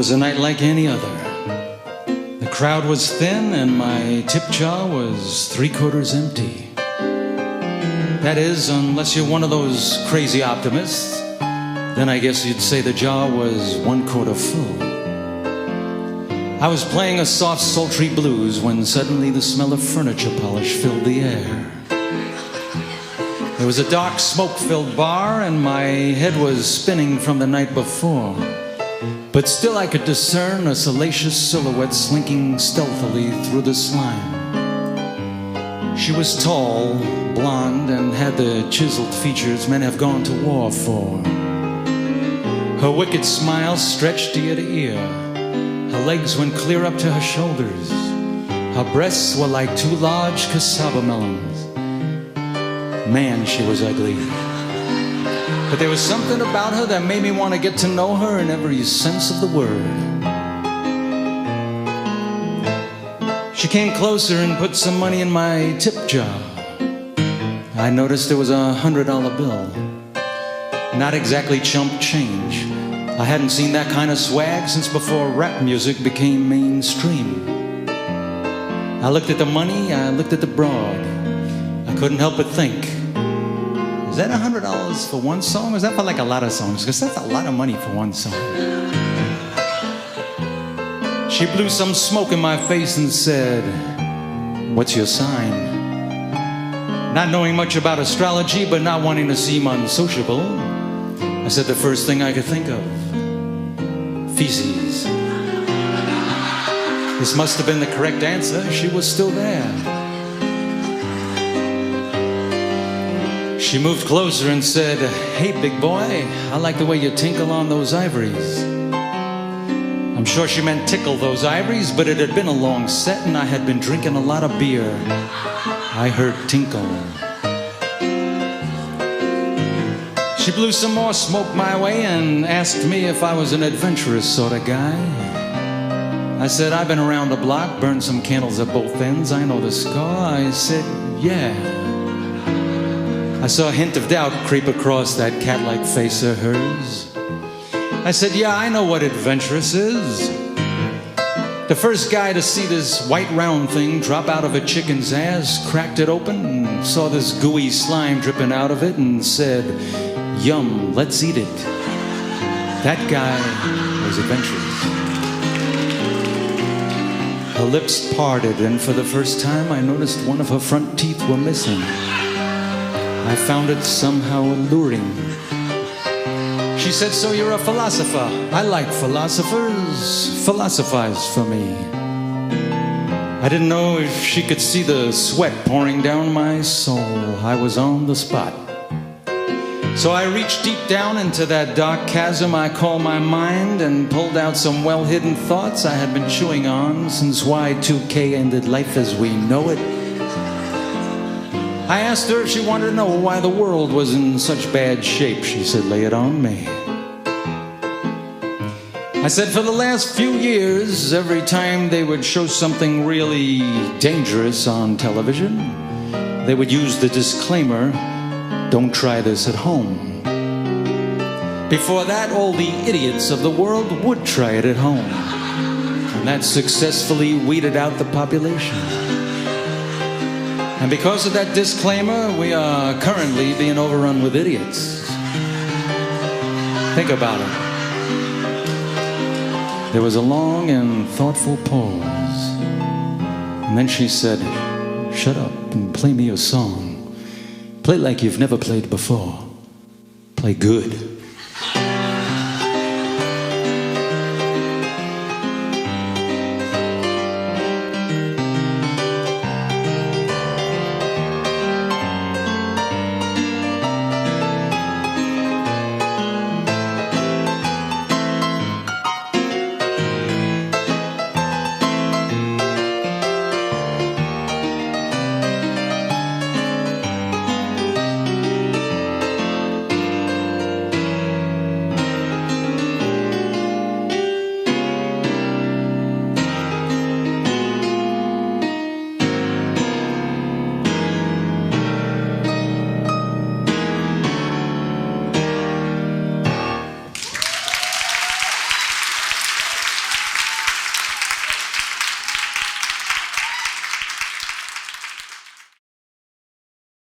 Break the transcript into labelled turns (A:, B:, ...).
A: was a night like any other. The crowd was thin and my tip jar was 3/4 empty. That is, unless you're one of those crazy optimists, then I guess you'd say the jar was 1/4 full. I was playing a soft, sultry blues when suddenly the smell of furniture polish filled the air. There was a dark, smoke-filled bar and my head was spinning from the night before. But still I could discern a salacious silhouette slinking stealthily through the slime. She was tall, blonde, and had the chiseled features men have gone to war for. Her wicked smile stretched ear to ear. Her legs went clear up to her shoulders. Her breasts were like 2 large cassava melons. Man, she was ugly. But there was something about her that made me want to get to know her in every sense of the word. She came closer and put some money in my tip jar. I noticed there was a $100 bill. Not exactly chump change. I hadn't seen that kind of swag since before rap music became mainstream. I looked at the money, I looked at the broad. I couldn't help but think, is that $100 for one song? Or is that for like a lot of songs? Because that's a lot of money for one song. She blew some smoke in my face and said, "What's your sign?" Not knowing much about astrology, but not wanting to seem unsociable, I said the first thing I could think of. Feces. This must have been the correct answer. She was still there. She moved closer and said, "Hey, big boy, I like the way you tinkle on those ivories." I'm sure she meant tickle those ivories, but it had been a long set and I had been drinking a lot of beer. I heard tinkle. She blew some more smoke my way and asked me if I was an adventurous sort of guy. I said, "I've been around the block, burned some candles at both ends, I know the score." I said, "Yeah." I saw a hint of doubt creep across that cat-like face of hers. I said, "Yeah, I know what adventurous is. The first guy to see this white round thing drop out of a chicken's ass, cracked it open, and saw this gooey slime dripping out of it and said, 'Yum, let's eat it.' That guy was adventurous." Her lips parted, and for the first time I noticed one of her front teeth were missing. I found it somehow alluring. She said, "So you're a philosopher? I like philosophers. Philosophize for me." I didn't know if she could see the sweat pouring down my soul. I was on the spot. So I reached deep down into that dark chasm I call my mind and pulled out some well-hidden thoughts I had been chewing on since Y2K ended life as we know it. I asked her if she wanted to know why the world was in such bad shape. She said, "Lay it on me." I said, "For the last few years, every time they would show something really dangerous on television, they would use the disclaimer, 'Don't try this at home.' Before that, all the idiots of the world would try it at home. And that successfully weeded out the population. And because of that disclaimer, we are currently being overrun with idiots." Think about it. There was a long and thoughtful pause. And then she said, "Shut up and play me a song. Play like you've never played before. Play good."